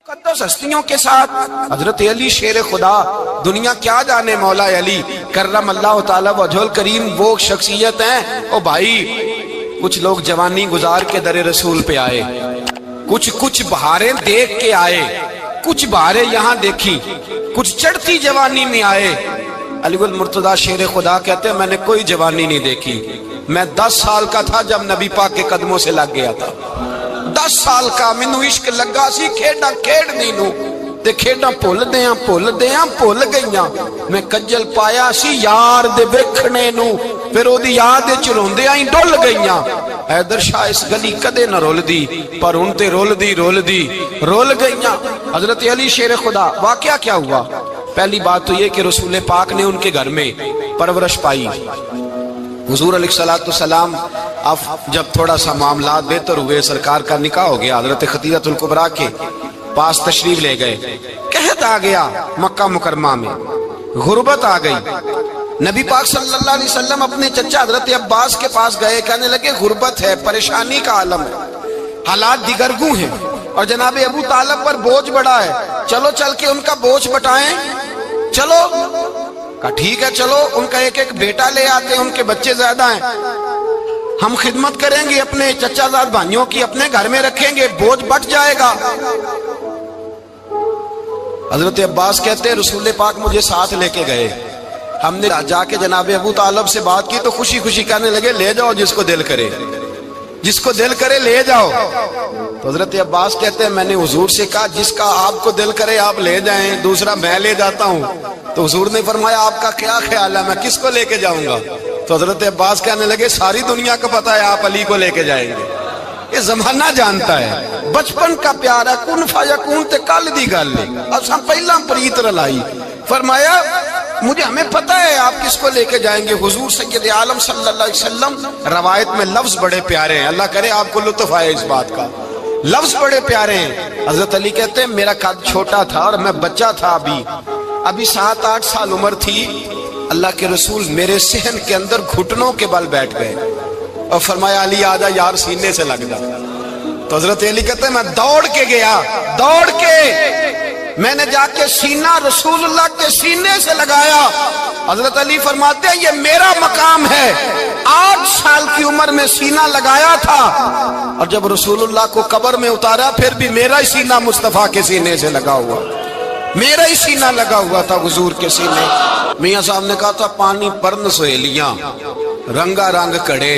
مقدس ہستیوں کے ساتھ حضرت علی شیر خدا، دنیا کیا جانے مولا علی کرم اللہ تعالی وجہ الکریم، وہ شخصیت ہیں۔ او بھائی، کچھ لوگ جوانی گزار کے در رسول پہ آئے، کچھ بہاریں دیکھ کے آئے، کچھ بہاریں یہاں دیکھی، کچھ چڑھتی جوانی میں آئے۔ علی گل مرتضیٰ شیر خدا کہتے ہیں میں نے کوئی جوانی نہیں دیکھی، میں 10 سال کا تھا جب نبی پاک کے قدموں سے لگ گیا تھا۔ 10 سال کا مینوں عشق لگا سی، کھیڈاں کھیڈنی نو تے کھیڈاں بھول گئیاں، میں کجل پایا سی یار دے ویکھنے نو، پھر او دی یاد وچ روندیاں ہی ڈل گئیاں۔ حیدر شاہ اس گلی کدے نہ رول دی، پر ہن تے رول گئیاں۔ حضرت علی شیر خدا، واقعہ کیا ہوا؟ پہلی بات تو یہ کہ رسول پاک نے ان کے گھر میں پرورش پائی۔ حضور علیہ السلام اب جب تھوڑا سا معاملات بہتر ہوئے، سرکار کا نکاح ہو گیا، حضرت خدیجہ الکبریٰ کے پاس تشریف لے گئے۔ قحط آ گیا مکہ مکرمہ میں، غربت آ گئی۔ نبی پاک صلی اللہ علیہ وسلم اپنے چچا حضرت عباس کے پاس گئے، کہنے لگے غربت ہے، پریشانی کا عالم ہے، حالات دیگرگوں ہیں، اور جناب ابو طالب پر بوجھ بڑا ہے، چلو چل کے ان کا بوجھ بٹائیں۔ چلو کہا ٹھیک ہے، چلو ان کا ایک بیٹا لے آتے ہیں، ان کے بچے زیادہ ہیں، ہم خدمت کریں گے اپنے چچا زاد بھائیوں کی، اپنے گھر میں رکھیں گے، بوجھ بٹ جائے گا۔ حضرت عباس کہتے ہیں رسول پاک مجھے ساتھ لے کے گئے، ہم نے جا کے جناب ابو طالب سے بات کی تو خوشی خوشی کہنے لگے لے جاؤ جس کو دل کرے لے جاؤ۔ تو حضرت عباس کہتے ہیں میں نے حضور سے کہا جس کا آپ کو دل کرے آپ لے جائیں، دوسرا میں لے جاتا ہوں۔ تو حضور نے فرمایا آپ کا کیا خیال ہے، میں کس کو لے کے جاؤں گا؟ تو حضرت عباس کہنے لگے ساری دنیا کو پتا ہے آپ علی کو لے کے جائیں گے، یہ زمانہ جانتا ہے، بچپن کا پیار ہے، کن فیکون تے کل دی گل ہے، اب سب پہلا پریت رلائی۔ فرمایا ہمیں پتہ ہے آپ کس کو لے کے جائیں گے، حضور سید عالم صلی اللہ علیہ وسلم۔ روایت میں لفظ بڑے پیارے ہیں، اللہ کرے آپ کو لطف آئے اس بات کا، لفظ بڑے پیارے ہیں۔ حضرت علی کہتے ہیں میرا قد چھوٹا تھا اور میں بچہ تھا، ابھی 7-8 سال عمر تھی، اللہ کے رسول میرے صحن کے اندر گھٹنوں کے بل بیٹھ گئے اور فرمایا علی آجا یار سینے سے لگ جا۔ تو حضرت علی کہتے ہیں میں دوڑ کے گیا، میں نے جا کے سینہ رسول اللہ کے سینے سے لگایا۔ حضرت علی فرماتے ہیں یہ میرا مقام ہے، 8 سال کی عمر میں سینہ لگایا تھا، اور جب رسول اللہ کو قبر میں اتارا پھر بھی میرا ہی سینہ مصطفیٰ کے سینے سے لگا ہوا، میرا ہی سینہ لگا ہوا تھا حضور کے سینے۔ میاں صاحب نے کہا تھا پانی پرن سہیلیاں رنگا رنگ کڑے،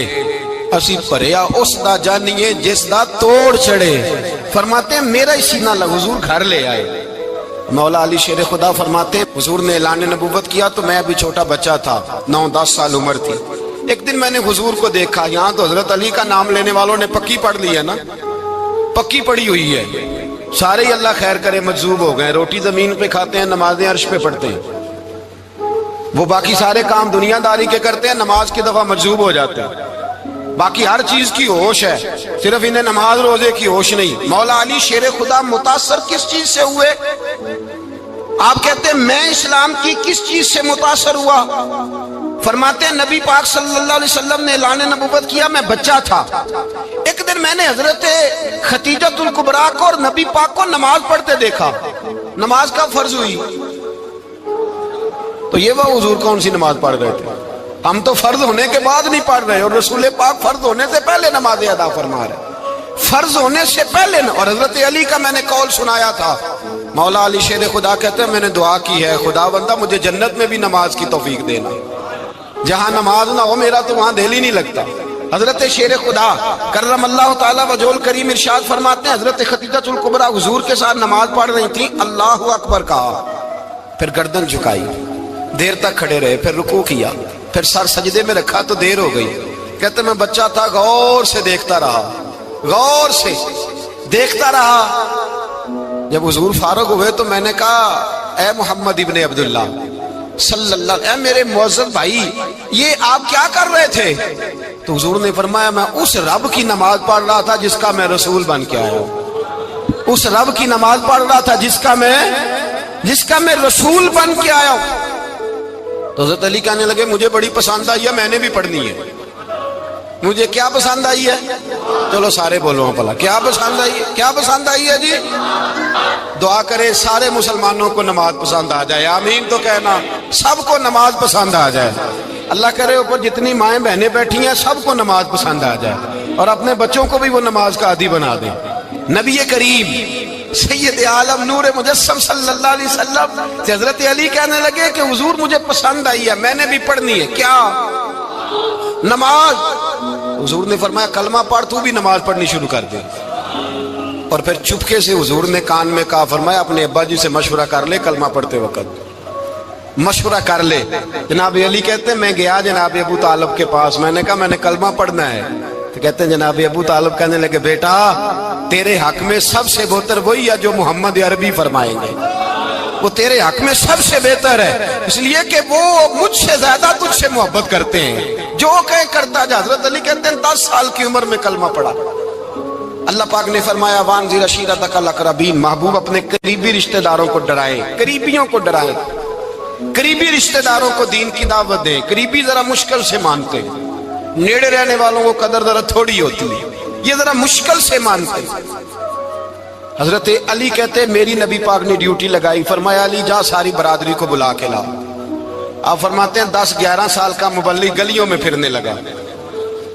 اسی پریا اس دا جانیے جس دا توڑ چڑے۔ فرماتے ہیں میرا ہی سینہ لگا، حضور گھر لے آئے۔ مولا علی شیر خدا فرماتے ہیں حضور نے اعلان نبوت کیا تو میں ابھی چھوٹا بچہ تھا، 9-10 سال عمر تھی۔ ایک دن میں نے حضور کو دیکھا، یہاں تو حضرت علی کا نام لینے والوں نے پکی پڑھ لی ہے نا، پکی پڑھی ہوئی ہے، سارے ہی اللہ خیر کرے مجذوب ہو گئے، روٹی زمین پہ کھاتے ہیں، نمازیں عرش پہ پڑھتے ہیں، وہ باقی سارے کام دنیا داری کے کرتے ہیں، نماز کی دفعہ مجذوب ہو جاتے ہیں، باقی ہر چیز کی ہوش ہے، صرف انہیں نماز روزے کی ہوش نہیں۔ مولا علی شیر خدا متاثر کس چیز سے ہوئے؟ آپ کہتے ہیں میں اسلام کی کس چیز سے متاثر ہوا؟ فرماتے ہیں نبی پاک صلی اللہ علیہ وسلم نے اعلان نبوت کیا، میں بچہ تھا، ایک دن میں نے حضرت خدیجہ الکبریٰ کو اور نبی پاک کو نماز پڑھتے دیکھا۔ نماز کب فرض ہوئی؟ تو یہ وہ حضور کون سی نماز پڑھ رہے تھے؟ ہم تو فرض ہونے کے بعد نہیں پڑھ رہے، اور رسول پاک فرض ہونے سے پہلے نماز ادا فرما رہے، فرض ہونے سے پہلے۔ اور حضرت علی کا میں نے قول سنایا تھا، مولا علی شیر خدا کہتے ہیں میں نے دعا کی ہے خدا بندہ مجھے جنت میں بھی نماز کی توفیق دینا، جہاں نماز نہ ہو میرا تو وہاں دل ہی نہیں لگتا۔ حضرت شیر خدا کرم اللہ تعالی وجہ الکریم ارشاد فرماتے ہیں حضرت خدیجہ الکبریٰ حضور کے ساتھ نماز پڑھ رہی تھی، اللہ اکبر کہا، پھر گردن جھکائی، دیر تک کھڑے رہے، پھر رکوع کیا، پھر سر سجدے میں رکھا تو دیر ہو گئی۔ کہتے میں بچہ تھا، غور سے دیکھتا رہا۔ جب حضور فارغ ہوئے تو میں نے کہا اے محمد ابن عبداللہ صلی اللہ علیہ، اے میرے معزز بھائی یہ آپ کیا کر رہے تھے؟ تو حضور نے فرمایا میں اس رب کی نماز پڑھ رہا تھا جس کا میں رسول بن کے آیا ہوں، اس رب کی نماز پڑھ رہا تھا جس کا میں رسول بن کے آیا ہوں۔ تو حضرت علی کہنے لگے مجھے بڑی پسند آئی ہے، میں نے بھی پڑھنی ہے۔ مجھے کیا پسند آئی ہے؟ چلو سارے بولو پلا کیا پسند آئی ہے؟ کیا پسند آئی ہے جی؟ دعا کرے سارے مسلمانوں کو نماز پسند آ جائے، آمین تو کہنا، سب کو نماز پسند آ جائے۔ اللہ کرے اوپر جتنی مائیں بہنیں بیٹھی ہیں سب کو نماز پسند آ جائے، اور اپنے بچوں کو بھی وہ نماز کا عادی بنا دیں۔ نبی کریم سید عالم نور مجسم صلی اللہ علیہ وسلم سے حضرت علی کہنے لگے کہ حضور مجھے پسند آئی ہے، میں نے بھی پڑھنی ہے۔ کیا؟ نماز۔ حضور نے فرمایا کلمہ پڑھ، تو بھی نماز پڑھنی شروع کر دے۔ اور پھر چپکے سے حضور نے کان میں کہا، فرمایا اپنے ابا جی سے مشورہ کر لے کلمہ پڑھتے وقت، مشورہ کر لے۔ جناب علی کہتے ہیں میں گیا جناب ابو طالب کے پاس، میں نے کہا میں نے کلمہ پڑھنا ہے، تو کہتے ہیں جناب ابو طالب کہنے لگے بیٹا تیرے حق میں سب سے بہتر وہی ہے جو محمد عربی فرمائیں گے، وہ تیرے حق میں سب سے بہتر ہے، اس لیے کہ وہ مجھ سے زیادہ تجھ سے محبت کرتے ہیں، جو کہے کرتا جا۔ حضرت علی کہتے ہیں 10 سال کی عمر میں کلمہ پڑھا۔ اللہ پاک نے فرمایا وانذر عشیرتک الاقربین، محبوب اپنے قریبی رشتہ داروں کو ڈرائیں، قریبیوں کو ڈرائیں، قریبی رشتہ داروں کو دین کی دعوت دیں۔ قریبی ذرا مشکل سے مانتے ہیں، نیڑے رہنے والوں کو قدر ذرا تھوڑی ہوتی ہے، یہ ذرا مشکل سے مانتے ہیں۔ حضرت علی کہتے میری نبی پاک نے ڈیوٹی لگائی، فرمایا علی جا ساری برادری کو بلا کے لا۔ آپ فرماتے ہیں 10-11 سال کا مبلغ گلیوں میں پھرنے لگا،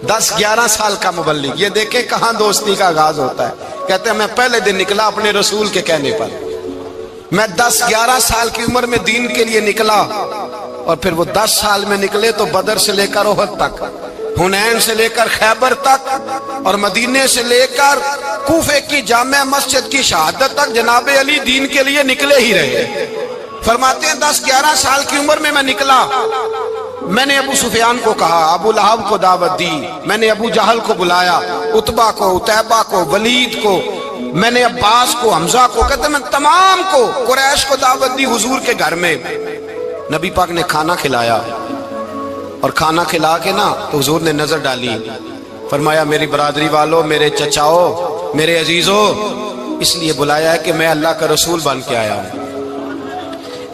10-11 سال کا مبلغ، یہ دیکھیں کہاں دوستی کا آغاز ہوتا ہے۔ کہتے ہیں میں پہلے دن نکلا اپنے رسول کے کہنے پر، میں 10-11 سال کی عمر میں دین کے لیے نکلا، اور پھر وہ 10 سال میں نکلے تو بدر سے لے کر احد تک، حنین سے لے کر خیبر تک، اور مدینے سے لے کر کوفے کی جامع مسجد کی شہادت تک جناب علی دین کے لیے نکلے ہی رہے۔ فرماتے ہیں 10-11 سال کی عمر میں نکلا، میں نے ابو سفیان کو کہا، ابو لہب کو دعوت دی، میں نے ابو جہل کو بلایا، عتبہ کو، عتیبہ کو، ولید کو، میں نے عباس کو، حمزہ کو، کہتے میں تمام کو، قریش کو دعوت دی حضور کے گھر میں۔ نبی پاک نے کھانا کھلایا، اور کھانا کھلا کے نا تو حضور نے نظر ڈالی، فرمایا میری برادری والوں، میرے چچاؤ، میرے عزیزوں، اس لیے بلایا ہے کہ میں اللہ کا رسول بن کے آیا ہوں،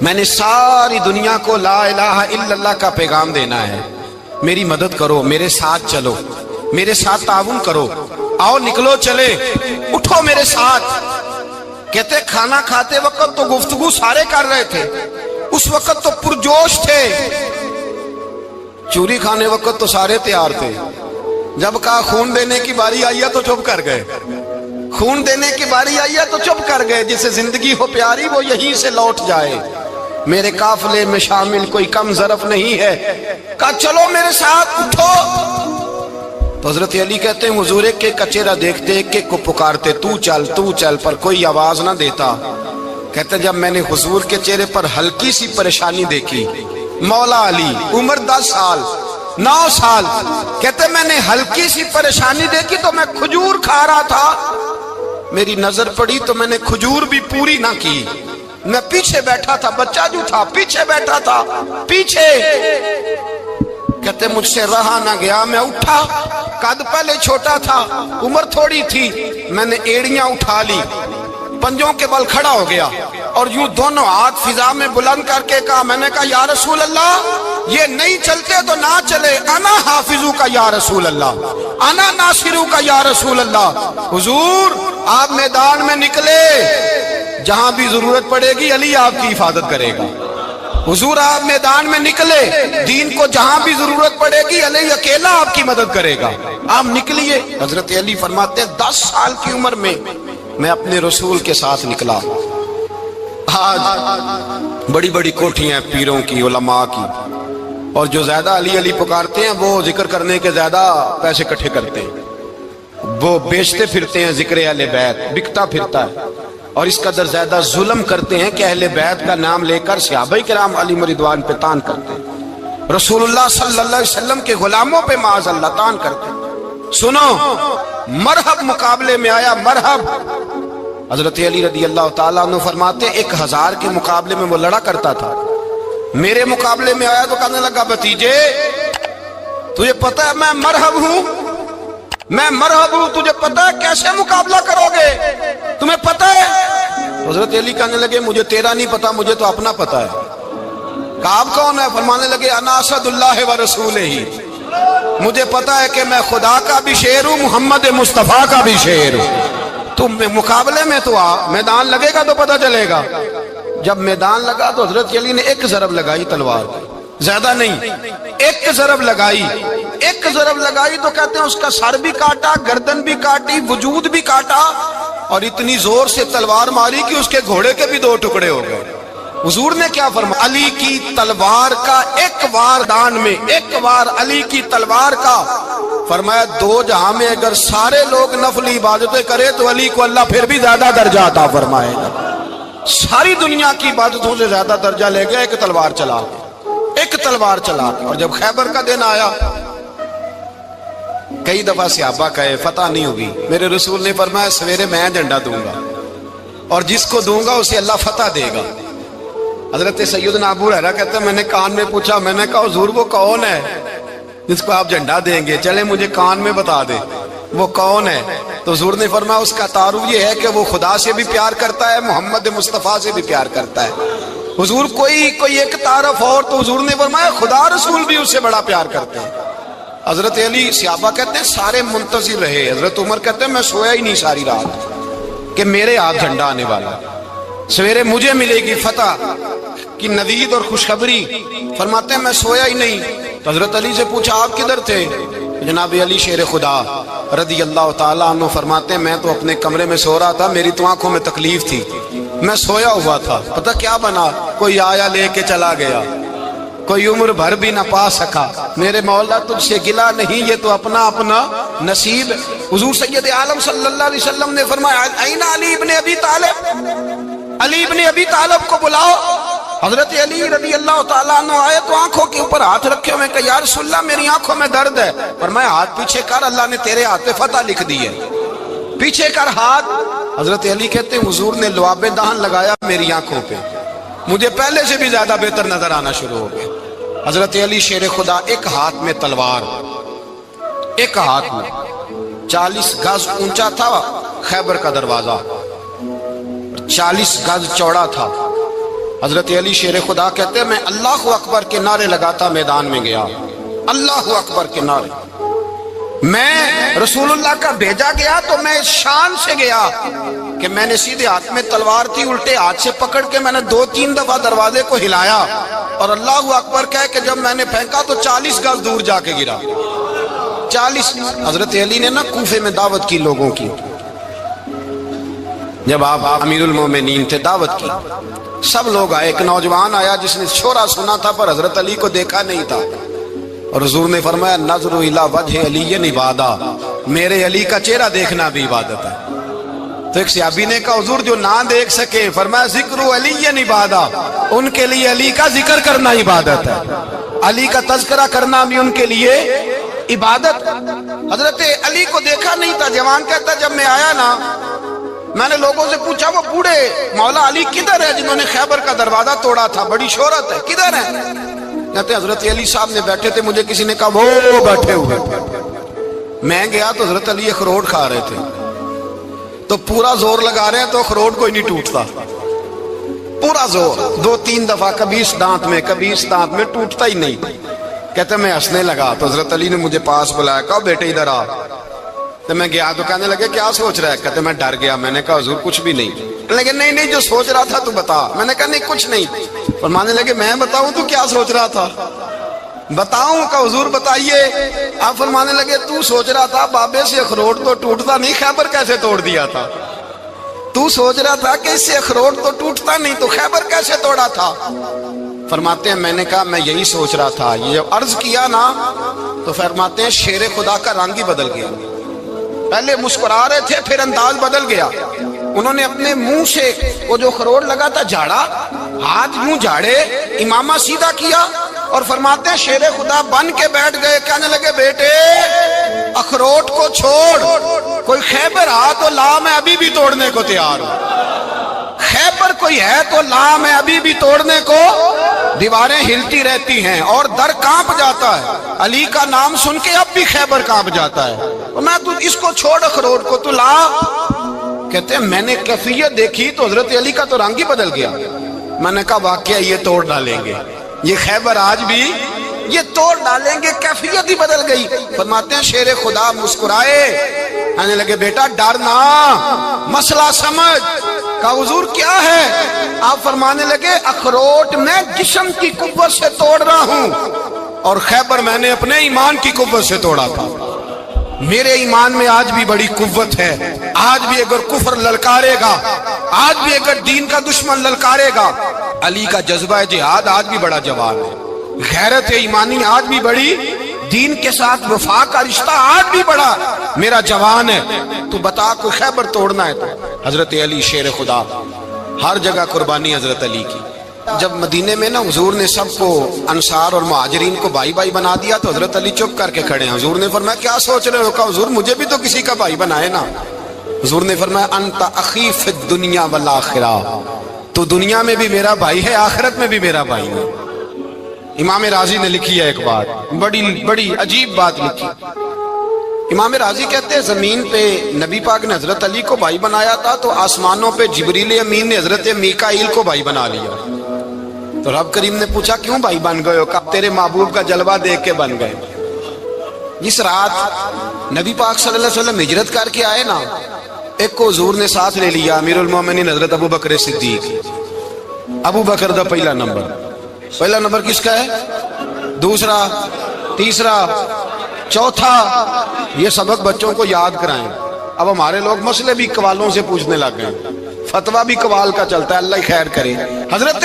میں نے ساری دنیا کو لا الہ الا اللہ کا پیغام دینا ہے، میری مدد کرو، میرے ساتھ چلو، میرے ساتھ تعاون کرو، آؤ نکلو چلے، اٹھو میرے ساتھ۔ کہتے کھانا کھاتے وقت تو گفتگو سارے کر رہے تھے، اس وقت تو پرجوش تھے، چوری کھانے وقت تو سارے تیار تھے، جب کہا خون دینے کی باری آئی ہے تو چپ کر گئے، خون دینے کی باری آئی ہے تو چپ کر گئے، جسے زندگی ہو پیاری وہ یہیں سے لوٹ جائے، میرے قافلے میں شامل کوئی کم ظرف نہیں ہے، کہا چلو میرے ساتھ اٹھو۔ تو حضرت علی کہتے ہیں حضور ایک ایک کا چہرہ دیکھتے، ایک ایک کو پکارتے، تو چل، پر کوئی آواز نہ دیتا۔ کہتے جب میں نے حضور کے چہرے پر ہلکی سی پریشانی دیکھی، مولا علی عمر 10 سال 9 سال، کہتے میں نے ہلکی سی پریشانی دیکھی تو میں کھجور کھا رہا تھا، میری نظر پڑی تو میں نے کھجور بھی پوری نہ کی، میں پیچھے بیٹھا تھا، بچہ جو تھا پیچھے بیٹھا تھا، پیچھے۔ کہتے مجھ سے رہا نہ گیا، میں اٹھا، قد پہلے چھوٹا تھا، عمر تھوڑی تھی، میں نے ایڑیاں اٹھا لی، پنجوں کے بل کھڑا ہو گیا، اور یوں دونوں ہاتھ فضا میں بلند کر کے کہا، میں نے کہا یا رسول اللہ یہ نہیں چلتے تو نہ چلے، انا حافظو کا یا رسول اللہ، انا ناصرو کا یا رسول اللہ۔ حضور آپ میدان میں نکلے، جہاں بھی ضرورت پڑے گی علی آپ کی حفاظت کرے گا، حضور آپ میدان میں نکلے، دین کو جہاں بھی ضرورت پڑے گی علی اکیلا آپ کی مدد کرے گا، آپ نکلیے۔ حضرت علی فرماتے ہیں 10 سال کی عمر میں میں اپنے رسول کے ساتھ نکلا۔ آج بڑی بڑی کوٹھیاں پیروں کی، علماء کی، اور جو زیادہ علی علی پکارتے ہیں وہ ذکر کرنے کے زیادہ پیسے اکٹھے کرتے ہیں، وہ بیچتے پھرتے ہیں ذکر اہل بیت، بکتا پھرتا ہے، اور اس قدر زیادہ ظلم کرتے ہیں کہ اہل بیت کا نام لے کر صحابہ کرام علی رضوان پہ تان کرتے ہیں، رسول اللہ صلی اللہ علیہ وسلم کے غلاموں پہ معاذ اللہ تان کرتے ہیں۔ سنو مرحب مقابلے میں آیا، مرحب۔ حضرت علی رضی اللہ تعالیٰ عنہ فرماتے 1000 کے مقابلے میں وہ لڑا کرتا تھا، میرے مقابلے میں آیا تو کہنے لگا بھتیجے تجھے پتہ ہے میں مرحب ہوں، میں مرحب ہوں، تجھے پتہ ہے کیسے مقابلہ کرو گے، تمہیں پتہ ہے؟ حضرت علی کہنے لگے مجھے تیرا نہیں پتا، مجھے تو اپنا پتا ہے۔ کہا آپ کون ہے؟ فرمانے لگے انا اسد اللہ و رسولہ، مجھے پتا ہے کہ میں خدا کا بھی شیر ہوں، محمد مصطفیٰ کا بھی شیر ہوں۔ تم مقابلے میں تو آ، میدان لگے گا تو پتہ چلے گا۔ جب میدان لگا تو حضرت علی نے ایک ضرب لگائی تلوار کی، زیادہ نہیں، ایک ضرب لگائی۔ ایک ضرب لگائی تو کہتے ہیں اس کا سر بھی کاٹا، گردن بھی کاٹی، وجود بھی کاٹا، اور اتنی زور سے تلوار ماری کہ اس کے گھوڑے کے بھی 2 ٹکڑے ہو گئے۔ حضور نے کیا فرمایا؟ علی کی تلوار کا ایک وار دان میں، ایک وار علی کی تلوار کا، فرمایا 2 جہاں میں اگر سارے لوگ نفلی عبادتیں کرے تو علی کو اللہ پھر بھی زیادہ درجہ عطا فرمائے گا۔ ساری دنیا کی عبادتوں سے زیادہ درجہ لے گیا ایک تلوار چلا کے، ایک تلوار چلا کے۔ اور جب خیبر کا دن آیا، کئی دفعہ صحابہ کہے فتح نہیں ہوگی، میرے رسول نے فرمایا سویرے میں جھنڈا دوں گا، اور جس کو دوں گا اسے اللہ فتح دے گا۔ حضرت سیدنا ابو ہریرہ کہتے ہیں میں نے کان میں پوچھا، میں نے کہا حضور وہ کون ہے جس کو آپ جھنڈا دیں گے؟ چلے مجھے کان میں بتا دے وہ کون ہے۔ تو حضور نے فرمایا اس کا تعارف یہ ہے کہ وہ خدا سے بھی پیار کرتا ہے، محمد مصطفیٰ سے بھی پیار کرتا ہے۔ حضور کوئی ایک تعارف اور، تو حضور نے فرمایا خدا رسول بھی اس سے بڑا پیار کرتے ہیں۔ حضرت علی، صحابہ کہتے ہیں سارے منتظر رہے۔ حضرت عمر کہتے ہیں میں سویا ہی نہیں ساری رات کہ میرے ہاتھ جھنڈا آنے والا، سویرے مجھے ملے گی فتح کی ندید اور خوشخبری۔ فرماتے ہیں میں سویا ہی نہیں۔ تو حضرت علی سے پوچھا آپ کدھر تھے؟ جناب علی شیر خدا رضی اللہ تعالیٰ عنہ فرماتے ہیں میں تو اپنے کمرے میں سو رہا تھا، میری تو آنکھوں میں تکلیف تھی، میں سویا ہوا تھا، پتہ کیا بنا، کوئی آیا لے کے چلا گیا، کوئی عمر بھر بھی نہ پا سکا۔ میرے مولا تجھ سے گلا نہیں، یہ تو اپنا اپنا نصیب۔ حضور سید عالم صلی اللہ علیہ وسلم نے فرمایا این علی ابن ابی طالب، علی ابن ابی طالب کو بلاؤ۔ حضرت علی رضی اللہ تعالیٰ عنہ آئے تو آنکھوں کے اوپر ہاتھ رکھے ہوئے کہ یا رسول اللہ میری آنکھوں میں درد ہے۔ فرمایا ہاتھ پیچھے کر، اللہ نے تیرے ہاتھ پہ فتح لکھ دی ہے، پیچھے کر ہاتھ۔ حضرت علی کہتے ہیں حضور نے لعاب دہن لگایا میری آنکھوں پہ، مجھے پہلے سے بھی زیادہ بہتر نظر آنا شروع ہو گیا۔ حضرت علی شیر خدا، ایک ہاتھ میں تلوار، ایک ہاتھ میں 40 گز اونچا تھا خیبر کا دروازہ، 40 گز چوڑا تھا۔ حضرت علی شیر خدا کہتے ہیں میں اللہ اکبر کے نعرے لگاتا میدان میں گیا، اللہ اکبر کے نعرے۔ میں رسول اللہ کا بھیجا گیا تو میں شان سے گیا کہ میں نے سیدھے ہاتھ میں تلوار تھی، الٹے ہاتھ سے پکڑ کے میں نے 2-3 دفعہ دروازے کو ہلایا اور اللہ اکبر کہہ کہ جب میں نے پھینکا تو 40 گز دور جا کے گرا، 40۔ حضرت علی نے نا کوفے میں دعوت کی لوگوں کی، جب آپ امیر المومنین تھے، دعوت کی، سب لوگ آئے۔ ایک نوجوان آیا جس نے شورا سنا تھا پر حضرت علی کو دیکھا نہیں تھا، اور حضور نے فرمایا نظر الی وجہ علی عبادہ، میرے علی کا چہرہ دیکھنا بھی عبادت ہے۔ تو ایک صحابی نے کہا حضور جو نہ دیکھ سکے، فرمایا ذکر علی عبادہ، ان کے لیے علی کا ذکر کرنا عبادت ہے، علی کا تذکرہ کرنا بھی ان کے لیے عبادت۔ حضرت علی کو دیکھا نہیں تھا۔ جوان کہتا جب میں آیا نا، میں نے لوگوں سے پوچھا وہ بوڑھے مولا علی کدھر ہے جنہوں نے خیبر کا دروازہ توڑا تھا، بڑی شہرت ہے، کدھر ہے؟ کہتے حضرت علی صاحب نے بیٹھے تھے، مجھے کسی نے کہا وہ بیٹھے ہوئے۔ میں گیا تو حضرت علی اخروٹ کھا رہے تھے، تو پورا زور لگا رہے ہیں تو اخروٹ کوئی نہیں ٹوٹتا، پورا زور 2-3 دفعہ، کبھی اس دانت میں کبھی اس دانت میں، ٹوٹتا ہی نہیں۔ کہتے میں ہنسنے لگا تو حضرت علی نے مجھے پاس بلایا، کہا بیٹے ادھر آ۔ تو میں گیا تو کہنے لگے کیا سوچ رہا ہے؟ کہتے میں ڈر گیا۔ میں نے کہا حضور کچھ بھی نہیں۔ لیکن نہیں جو سوچ رہا تھا تو بتا۔ میں نے کہا نہیں کچھ نہیں۔ فرمانے لگے میں بتاؤں تو کیا سوچ رہا تھا؟ بتاؤں؟ کہ حضور بتائیے۔ آپ فرمانے لگے تو سوچ رہا تھا بابے سے اخروٹ تو ٹوٹتا نہیں، خیبر کیسے توڑ دیا تھا؟ تو سوچ رہا تھا کہ اس سے اخروٹ تو ٹوٹتا نہیں تو خیبر کیسے توڑا تھا؟ فرماتے ہیں میں نے کہا میں یہی سوچ رہا تھا۔ یہ جب عرض کیا نا تو فرماتے ہیں شیر خدا کا رنگ ہی بدل گیا، پہلے مسکرا رہے تھے پھر انداز بدل گیا۔ انہوں نے اپنے منہ سے وہ جو خروٹ لگا تھا جھاڑا، ہاتھ منہ جھاڑے، امامہ سیدھا کیا اور فرماتے ہیں شیر خدا بن کے بیٹھ گئے۔ کہنے لگے بیٹے اخروٹ کو چھوڑ، کوئی خیبر آ تو لا، میں ابھی بھی توڑنے کو تیار ہوں۔ خیبر کوئی ہے تو لا، میں ابھی بھی توڑنے کو۔ دیواریں ہلتی رہتی ہیں اور در کانپ جاتا ہے، علی کا نام سن کے اب بھی خیبر کانپ جاتا ہے۔ میں تو اس کو چھوڑ اخروٹ کو تو لا۔ کہتے ہیں میں نے کیفیت دیکھی تو حضرت علی کا تو رنگ ہی بدل گیا۔ میں نے کہا واقعہ یہ توڑ ڈالیں گے، یہ خیبر آج بھی یہ توڑ ڈالیں گے، کیفیت ہی بدل گئی۔ فرماتے ہیں شیر خدا مسکرائے، کہنے لگے بیٹا ڈرنا، مسئلہ سمجھ۔ کہا حضور کیا ہے؟ آپ فرمانے لگے اخروٹ میں جسم کی قوت سے توڑ رہا ہوں، اور خیبر میں نے اپنے ایمان کی قوت سے توڑا تھا۔ میرے ایمان میں آج بھی بڑی قوت ہے، آج بھی اگر کفر للکارے گا، آج بھی اگر دین کا دشمن للکارے گا، علی کا جذبہ جہاد آج بھی بڑا جوان ہے، غیرت ایمانی آج بھی بڑی، دین کے ساتھ وفا کا رشتہ آج بھی بڑا میرا جوان ہے۔ تو بتا کوئی خیبر توڑنا ہے تو حضرت علی شیر خدا، ہر جگہ قربانی حضرت علی کی۔ جب مدینے میں نا حضور نے سب کو انصار اور مہاجرین کو بھائی بھائی بنا دیا تو حضرت علی چپ کر کے کھڑے ہیں۔ حضور نے فرمایا کیا سوچ رہے ہو؟ کہا حضور مجھے بھی تو کسی کا بھائی بنائے نا۔ حضور نے فرمایا انت اخی فی الدنیا والآخرہ، تو دنیا میں بھی میرا بھائی ہے، آخرت میں بھی میرا بھائی ہے۔ امام راضی نے لکھی ہے ایک بات، بڑی عجیب بات لکھی۔ امام راضی کہتے ہیں زمین پہ نبی پاک نے حضرت علی کو بھائی بنایا تھا تو آسمانوں پہ جبریل امین نے حضرت میکائیل کو بھائی بنا لیا۔ تو رب کریم نے پوچھا کیوں بھائی بن گئے ہو؟ کہا تیرے محبوب کا جلوہ دیکھ کے بن گئے۔ جس رات نبی پاک صلی اللہ علیہ وسلم ہجرت کر کے آئے نا، ایک کو حضور نے ساتھ لے لیا، امیر المومنین حضرت ابو بکر صدیق۔ ابو بکر دا پہلا نمبر کس کا ہے؟ دوسرا، تیسرا، چوتھا۔ یہ سبق بچوں کو یاد کرائیں۔ اب ہمارے لوگ مسئلے بھی قوالوں سے پوچھنے لگ گئے، فتویٰ بھی قوال کا چلتا ہے، اللہ خیر کرے۔ حضرت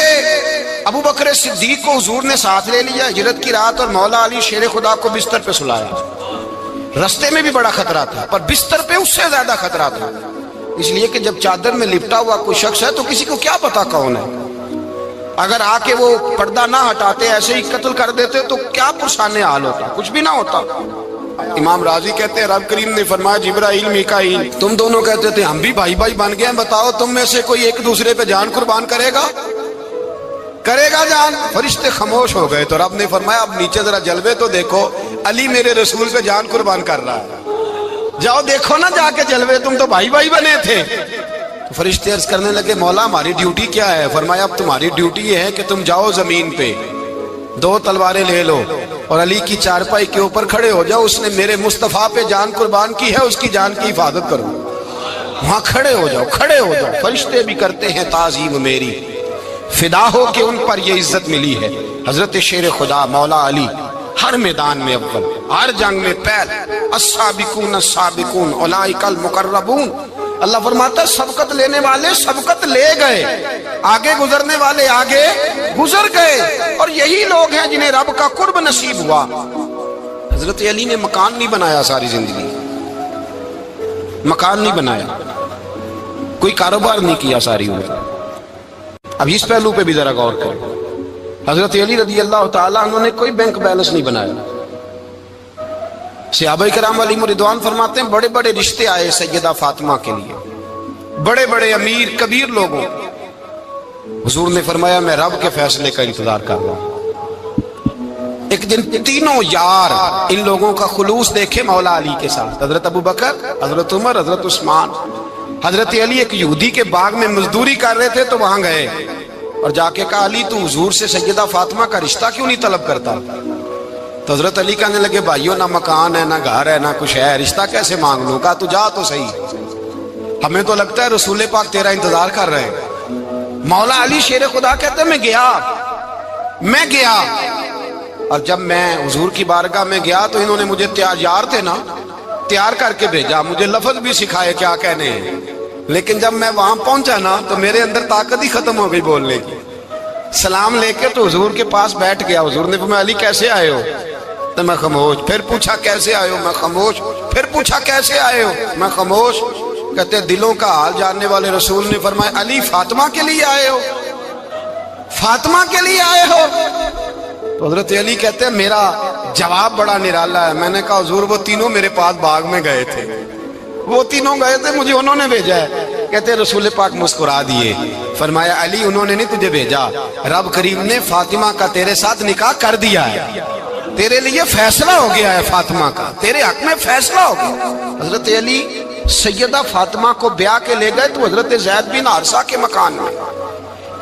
ابو بکر صدیق کو حضور نے ساتھ لے لیا ہجرت کی رات، اور مولا علی شیر خدا کو بستر پہ سلایا۔ رستے میں بھی بڑا خطرہ تھا، پر بستر پہ اس سے زیادہ خطرہ تھا، اس لیے کہ جب چادر میں لپٹا ہوا کوئی شخص ہے تو کسی کو کیا پتا کون ہے، اگر آ کے وہ پردہ نہ ہٹاتے ایسے ہی قتل کر دیتے تو کیا پرسان حال ہوتا، کچھ بھی نہ ہوتا۔ امام راضی کہتے ہیں رب کریم نے فرمایا جبرائیل میکائیل تم دونوں کہتے تھے ہم بھی بھائی بھائی بن گئے ہیں، بتاؤ تم میں سے کوئی ایک دوسرے پہ جان قربان کرے گا جان؟ فرشتے خاموش ہو گئے تو رب نے فرمایا اب نیچے ذرا جلوے تو دیکھو، علی میرے رسول پہ جان قربان کر رہا ہے، جاؤ دیکھو نا جا کے جلوے، تم تو بھائی بھائی بنے تھے۔ تو فرشتے عرض کرنے لگے مولا ہماری ڈیوٹی کیا ہے؟ فرمایا اب تمہاری ڈیوٹی یہ ہے کہ تم جاؤ زمین پہ 2 تلواریں لے لو اور علی کی چارپائی کے اوپر کھڑے ہو جاؤ، اس نے میرے مصطفیٰ پہ جان قربان کی ہے، اس کی جان کی حفاظت کرو۔ وہاں کھڑے ہو جاؤ۔ فرشتے بھی کرتے ہیں تعظیم میری، فدا ہو کہ ان پر یہ عزت ملی ہے۔ حضرت شیر خدا مولا علی ہر میدان میں اول، ہر جنگ میں پہل، السابقون السابقون اولئک المقربون۔ اللہ فرماتا ہے سبقت لینے والے سبقت لے گئے، آگے گزرنے والے آگے گزر گئے، اور یہی لوگ ہیں جنہیں رب کا قرب نصیب ہوا۔ حضرت علی نے مکان نہیں بنایا، ساری زندگی مکان نہیں بنایا، کوئی کاروبار نہیں کیا ساری عمر۔ اب اس پہلو پہ بھی ذرا غور کریں، حضرت علی رضی اللہ تعالیٰ انہوں نے کوئی بینک بیلنس نہیں بنایا۔ صحابہ کرام علیہم رضوان فرماتے ہیں بڑے بڑے رشتے آئے سیدہ فاطمہ کے لیے، بڑے بڑے امیر کبیر لوگوں، حضور نے فرمایا میں رب کے فیصلے کا انتظار کر رہا ہوں۔ ایک دن تینوں یار ان لوگوں کا خلوص دیکھے مولا علی کے ساتھ، حضرت ابو بکر، حضرت عمر، حضرت عثمان۔ حضرت علی ایک یہودی کے باغ میں مزدوری کر رہے تھے تو وہاں گئے اور جا کے کہا علی تو حضور سے سیدہ فاطمہ کا رشتہ کیوں نہیں طلب کرتا؟ تو حضرت علی کہنے لگے بھائیو نہ مکان ہے، نہ گھر ہے، نہ کچھ ہے، رشتہ کیسے مانگ لوں؟ کہا تو جا تو صحیح، ہمیں تو لگتا ہے رسول پاک تیرا انتظار کر رہے ہیں۔ مولا علی شیر خدا کہتے ہیں میں گیا اور جب میں حضور کی بارگاہ میں گیا تو انہوں نے مجھے یار تھے نا، تیار کر کے بھیجا، مجھے لفظ بھی سکھائے کیا کہنے ہیں، لیکن جب میں وہاں پہنچا نا تو میرے اندر طاقت ہی ختم ہو گئی بولنے کی۔ سلام لے کے تو حضور کے پاس بیٹھ گیا، حضور نے فرمایا علی کیسے آئے ہو؟ تو میں خاموش، پھر پوچھا کیسے آئے ہو؟ میں خاموش، پھر پوچھا کیسے آئے ہو؟ میں خاموش۔ کہتے دلوں کا حال جاننے والے رسول نے فرمایا علی فاطمہ کے لیے آئے ہو؟ فاطمہ کے لیے آئے ہو؟ تو حضرت علی کہتے ہیں میرا جواب بڑا نرالا ہے، میں نے کہا حضور وہ تینوں میرے پاس باغ میں گئے تھے، وہ تینوں گئے تھے، مجھے انہوں نے بھیجا ہے۔ کہتے رسول پاک مسکرا دیے، فرمایا علی انہوں نے نہیں تجھے بھیجا، رب کریم نے فاطمہ کا تیرے ساتھ نکاح کر دیا ہے، تیرے لیے فیصلہ ہو گیا ہے فاطمہ کا، تیرے حق میں فیصلہ ہو گیا۔ حضرت علی سیدہ فاطمہ کو بیاہ کے لے گئے تو حضرت زید بن حارثہ کے مکان میں،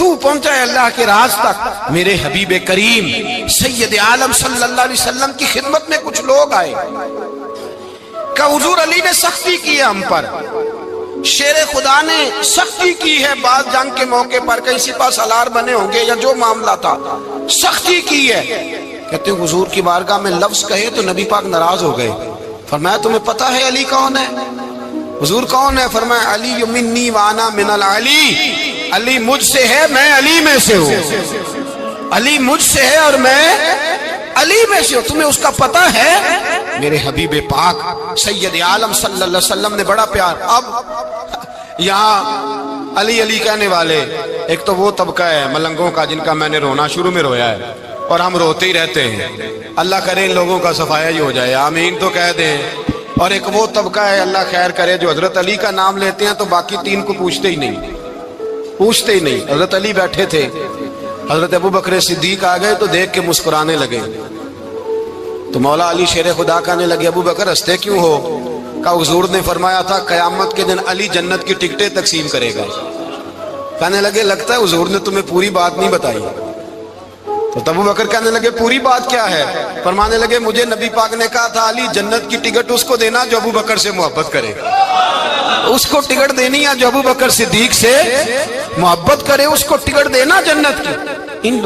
تو پہنچا ہے اللہ کے راز تک. میرے حبیب کریم سید عالم صلی اللہ علیہ وسلم کی خدمت میں کچھ لوگ آئے کہ حضور علی نے سختی کی ہے ہم پر, شیر خدا نے سختی کی ہے بعض جنگ کے موقع پر, کہیں سپاہ سالار بنے ہوں گے یا جو معاملہ تھا, سختی کی ہے. کہتے ہیں حضور کی بارگاہ میں لفظ کہے تو نبی پاک ناراض ہو گئے. فرمایا تمہیں پتا ہے علی کون ہے؟ حضور کون ہے؟ فرمایا علی منی وانا من العلی, علی مجھ سے ہے میں علی میں سے ہوں, علی مجھ سے ہے اور میں علی میں سے ہوں. تمہیں اس کا پتہ ہے؟ میرے حبیب پاک سید عالم صلی اللہ علیہ وسلم نے بڑا پیار. اب یہاں علی علی کہنے والے ایک تو وہ طبقہ ہے ملنگوں کا جن کا میں نے رونا شروع میں رویا ہے اور ہم روتے ہی رہتے ہیں. اللہ کرے ان لوگوں کا صفایا ہی ہو جائے, آمین تو کہہ دیں. اور ایک وہ طبقہ ہے اللہ خیر کرے جو حضرت علی کا نام لیتے ہیں تو باقی تین کو پوچھتے ہی نہیں, پوچھتے ہی نہیں. حضرت علی بیٹھے تھے, حضرت ابو بکر صدیق آ گئے تو دیکھ کے مسکرانے لگے. تو مولا علی شیر خدا کہنے لگے ابو بکر ہنستے کیوں ہو؟ کہ حضور نے فرمایا تھا قیامت کے دن علی جنت کی ٹکٹیں تقسیم کرے گا. کہنے لگے لگتا ہے حضور نے تمہیں پوری بات نہیں بتائی. تو ابو بکر کہنے لگے پوری بات کیا ہے؟ فرمانے لگے مجھے نبی پاک نے کہا تھا علی جنت کی ٹکٹ اس کو دینا جو ابو بکر سے محبت کرے, اس کو ٹکٹ دینی ہے جو ابو بکر صدیق سے محبت کرے, اس کو ٹکٹ دینا جنت کی. ان